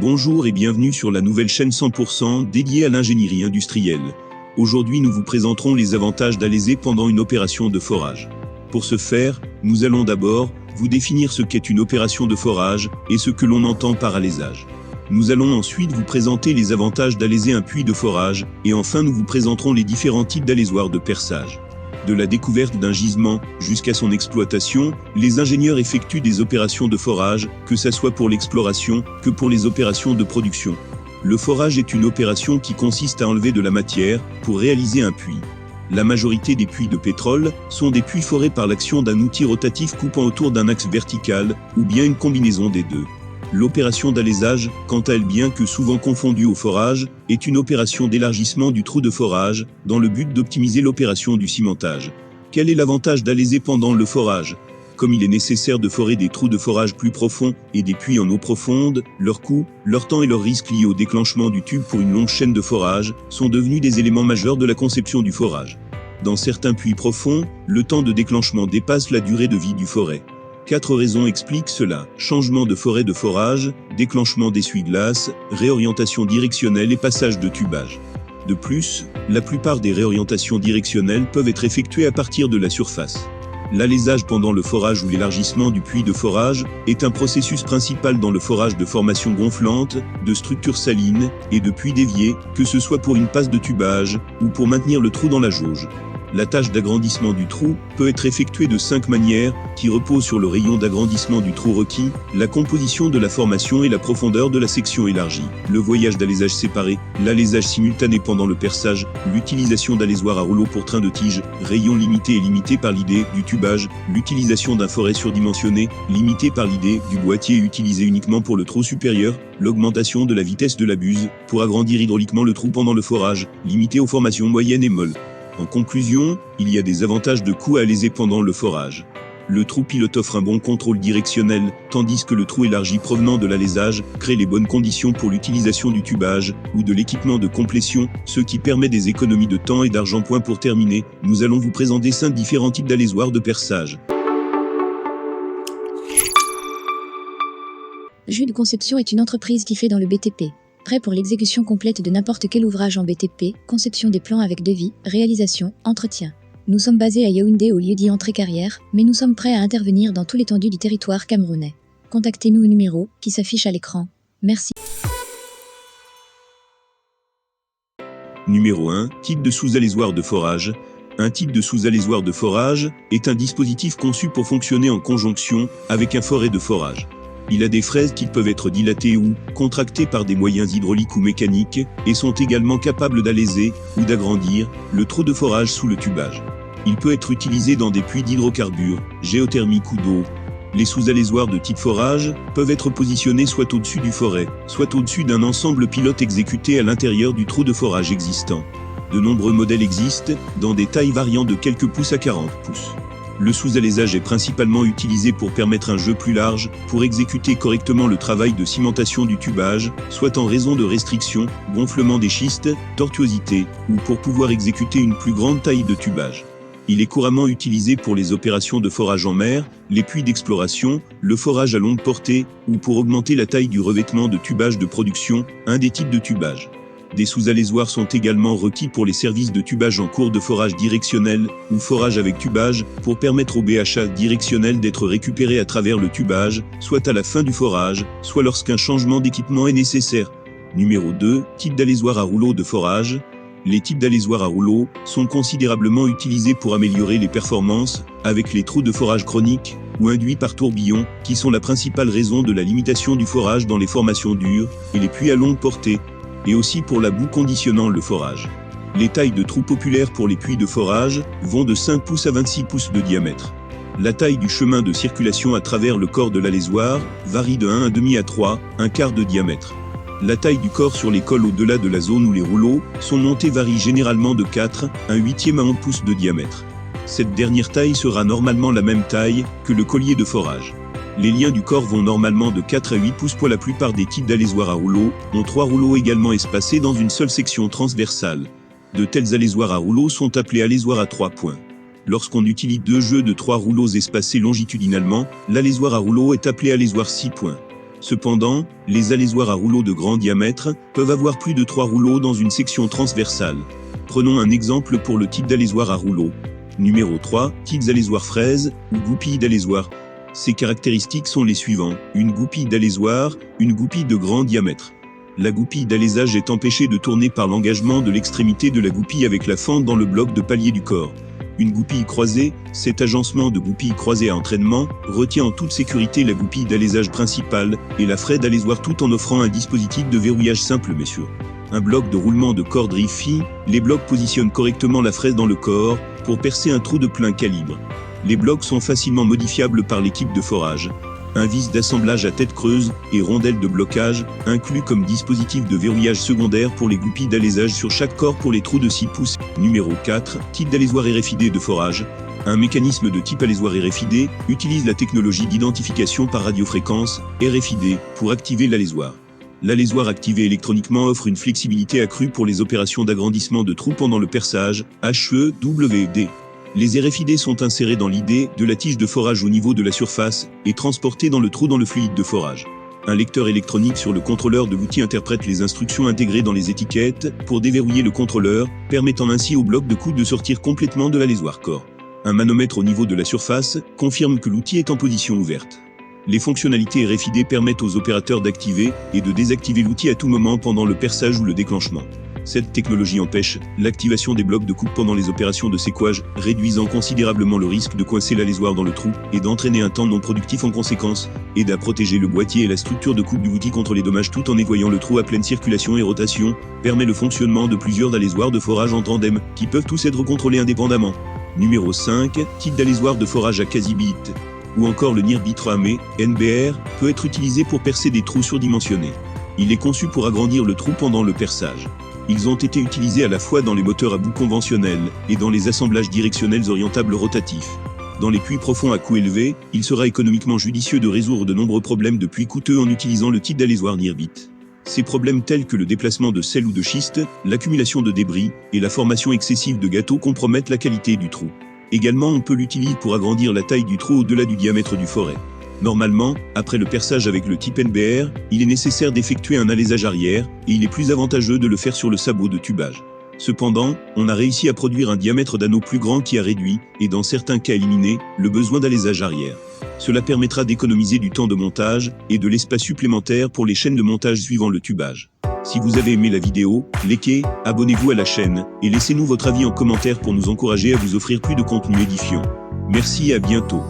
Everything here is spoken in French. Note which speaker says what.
Speaker 1: Bonjour et bienvenue sur la nouvelle chaîne 100% dédiée à l'ingénierie industrielle. Aujourd'hui nous vous présenterons les avantages d'alésé pendant une opération de forage. Pour ce faire, nous allons d'abord vous définir ce qu'est une opération de forage et ce que l'on entend par alésage. Nous allons ensuite vous présenter les avantages d'aléser un puits de forage et enfin nous vous présenterons les différents types d'alésoirs de perçage. De la découverte d'un gisement jusqu'à son exploitation, les ingénieurs effectuent des opérations de forage, que ce soit pour l'exploration que pour les opérations de production. Le forage est une opération qui consiste à enlever de la matière pour réaliser un puits. La majorité des puits de pétrole sont des puits forés par l'action d'un outil rotatif coupant autour d'un axe vertical ou bien une combinaison des deux. L'opération d'alésage, quant à elle bien que souvent confondue au forage, est une opération d'élargissement du trou de forage, dans le but d'optimiser l'opération du cimentage. Quel est l'avantage d'aléser pendant le forage? Comme il est nécessaire de forer des trous de forage plus profonds et des puits en eau profonde, leur coût, leur temps et leurs risques liés au déclenchement du tube pour une longue chaîne de forage sont devenus des éléments majeurs de la conception du forage. Dans certains puits profonds, le temps de déclenchement dépasse la durée de vie du forêt. 4 raisons expliquent cela: changement de forêt de forage, déclenchement d'essuie-glace, réorientation directionnelle et passage de tubage. De plus, la plupart des réorientations directionnelles peuvent être effectuées à partir de la surface. L'alésage pendant le forage ou l'élargissement du puits de forage est un processus principal dans le forage de formation gonflante, de structures salines et de puits déviés, que ce soit pour une passe de tubage ou pour maintenir le trou dans la jauge. La tâche d'agrandissement du trou peut être effectuée de 5 manières, qui reposent sur le rayon d'agrandissement du trou requis, la composition de la formation et la profondeur de la section élargie. Le voyage d'alésage séparé, l'alésage simultané pendant le perçage, l'utilisation d'alésoirs à rouleau pour train de tige, rayon limité et limité par l'idée du tubage, l'utilisation d'un forêt surdimensionné, limité par l'idée du boîtier utilisé uniquement pour le trou supérieur, l'augmentation de la vitesse de la buse, pour agrandir hydrauliquement le trou pendant le forage, limité aux formations moyennes et molles. En conclusion, il y a des avantages de coût à aléser pendant le forage. Le trou pilote offre un bon contrôle directionnel, tandis que le trou élargi provenant de l'alésage crée les bonnes conditions pour l'utilisation du tubage ou de l'équipement de complétion, ce qui permet des économies de temps et d'argent. Pour terminer, nous allons vous présenter 5 différents types d'alésoirs de perçage.
Speaker 2: Jude Conception est une entreprise qui fait dans le BTP. Prêt pour l'exécution complète de n'importe quel ouvrage en BTP, conception des plans avec devis, réalisation, entretien. Nous sommes basés à Yaoundé au lieu-dit Entrée-Carrière, mais nous sommes prêts à intervenir dans tout l'étendue du territoire camerounais. Contactez-nous au numéro qui s'affiche à l'écran. Merci.
Speaker 1: Numéro 1. Type de sous-alésoir de forage. Un type de sous-alésoir de forage est un dispositif conçu pour fonctionner en conjonction avec un forêt de forage. Il a des fraises qui peuvent être dilatées ou contractées par des moyens hydrauliques ou mécaniques et sont également capables d'aléser ou d'agrandir le trou de forage sous le tubage. Il peut être utilisé dans des puits d'hydrocarbures, géothermiques ou d'eau. Les sous-alésoirs de type forage peuvent être positionnés soit au-dessus du forêt, soit au-dessus d'un ensemble pilote exécuté à l'intérieur du trou de forage existant. De nombreux modèles existent, dans des tailles variant de quelques pouces à 40 pouces. Le sous-alésage est principalement utilisé pour permettre un jeu plus large, pour exécuter correctement le travail de cimentation du tubage, soit en raison de restrictions, gonflement des schistes, tortuosité, ou pour pouvoir exécuter une plus grande taille de tubage. Il est couramment utilisé pour les opérations de forage en mer, les puits d'exploration, le forage à longue portée, ou pour augmenter la taille du revêtement de tubage de production, un des types de tubage. Des sous-alésoirs sont également requis pour les services de tubage en cours de forage directionnel ou forage avec tubage pour permettre au BHA directionnel d'être récupéré à travers le tubage, soit à la fin du forage, soit lorsqu'un changement d'équipement est nécessaire. Numéro 2. Type d'alésoir à rouleau de forage. Les types d'alésoirs à rouleau sont considérablement utilisés pour améliorer les performances avec les trous de forage chroniques ou induits par tourbillon, qui sont la principale raison de la limitation du forage dans les formations dures et les puits à longue portée, et aussi pour la boue conditionnant le forage. Les tailles de trous populaires pour les puits de forage vont de 5 pouces à 26 pouces de diamètre. La taille du chemin de circulation à travers le corps de l'alésoir varie de 1,5 à 3, un quart de diamètre. La taille du corps sur les cols au-delà de la zone où les rouleaux sont montés varie généralement de 4, 1/8 à 11 pouces de diamètre. Cette dernière taille sera normalement la même taille que le collier de forage. Les liens du corps vont normalement de 4 à 8 pouces pour la plupart des types d'alésoirs à rouleaux, ont 3 rouleaux également espacés dans une seule section transversale. De tels alésoirs à rouleaux sont appelés alésoirs à 3 points. Lorsqu'on utilise 2 jeux de 3 rouleaux espacés longitudinalement, l'alésoir à rouleaux est appelé alésoir 6 points. Cependant, les alésoirs à rouleaux de grand diamètre peuvent avoir plus de 3 rouleaux dans une section transversale. Prenons un exemple pour le type d'alésoir à rouleaux. Numéro 3, types alésoirs fraises ou goupilles d'alésoir. Ces caractéristiques sont les suivants. Une goupille d'alésoir, une goupille de grand diamètre. La goupille d'alésage est empêchée de tourner par l'engagement de l'extrémité de la goupille avec la fente dans le bloc de palier du corps. Une goupille croisée, cet agencement de goupilles croisées à entraînement, retient en toute sécurité la goupille d'alésage principale et la fraie d'alésoir tout en offrant un dispositif de verrouillage simple mais sûr. Un bloc de roulement de corde Riffy, les blocs positionnent correctement la fraise dans le corps pour percer un trou de plein calibre. Les blocs sont facilement modifiables par l'équipe de forage. Un vis d'assemblage à tête creuse et rondelle de blocage, inclus comme dispositif de verrouillage secondaire pour les goupilles d'alésage sur chaque corps pour les trous de 6 pouces. Numéro 4, type d'alésoir RFID de forage. Un mécanisme de type alésoir RFID utilise la technologie d'identification par radiofréquence, RFID, pour activer l'alésoir. L'alésoir activé électroniquement offre une flexibilité accrue pour les opérations d'agrandissement de trous pendant le perçage, HEWD. Les RFID sont insérés dans l'idée de la tige de forage au niveau de la surface et transportés dans le trou dans le fluide de forage. Un lecteur électronique sur le contrôleur de l'outil interprète les instructions intégrées dans les étiquettes pour déverrouiller le contrôleur, permettant ainsi au bloc de coude de sortir complètement de l'alésoir corps. Un manomètre au niveau de la surface confirme que l'outil est en position ouverte. Les fonctionnalités RFID permettent aux opérateurs d'activer et de désactiver l'outil à tout moment pendant le perçage ou le déclenchement. Cette technologie empêche l'activation des blocs de coupe pendant les opérations de séquage, réduisant considérablement le risque de coincer l'alésoir dans le trou et d'entraîner un temps non productif en conséquence, et à protéger le boîtier et la structure de coupe du outil contre les dommages tout en nettoyant le trou à pleine circulation et rotation, permet le fonctionnement de plusieurs alésoirs de forage en tandem, qui peuvent tous être contrôlés indépendamment. Numéro 5, type d'alésoir de forage à quasi-bit. Ou encore le NIRBit ramé, NBR, peut être utilisé pour percer des trous surdimensionnés. Il est conçu pour agrandir le trou pendant le perçage. Ils ont été utilisés à la fois dans les moteurs à bout conventionnels et dans les assemblages directionnels orientables rotatifs. Dans les puits profonds à coût élevé, il sera économiquement judicieux de résoudre de nombreux problèmes de puits coûteux en utilisant le type d'alésoir NIRBit. Ces problèmes tels que le déplacement de sel ou de schiste, l'accumulation de débris et la formation excessive de gâteaux compromettent la qualité du trou. Également, on peut l'utiliser pour agrandir la taille du trou au-delà du diamètre du forêt. Normalement, après le perçage avec le type NBR, il est nécessaire d'effectuer un alésage arrière, et il est plus avantageux de le faire sur le sabot de tubage. Cependant, on a réussi à produire un diamètre d'anneau plus grand qui a réduit, et dans certains cas éliminé, le besoin d'alésage arrière. Cela permettra d'économiser du temps de montage, et de l'espace supplémentaire pour les chaînes de montage suivant le tubage. Si vous avez aimé la vidéo, likez, abonnez-vous à la chaîne, et laissez-nous votre avis en commentaire pour nous encourager à vous offrir plus de contenu édifiant. Merci et à bientôt.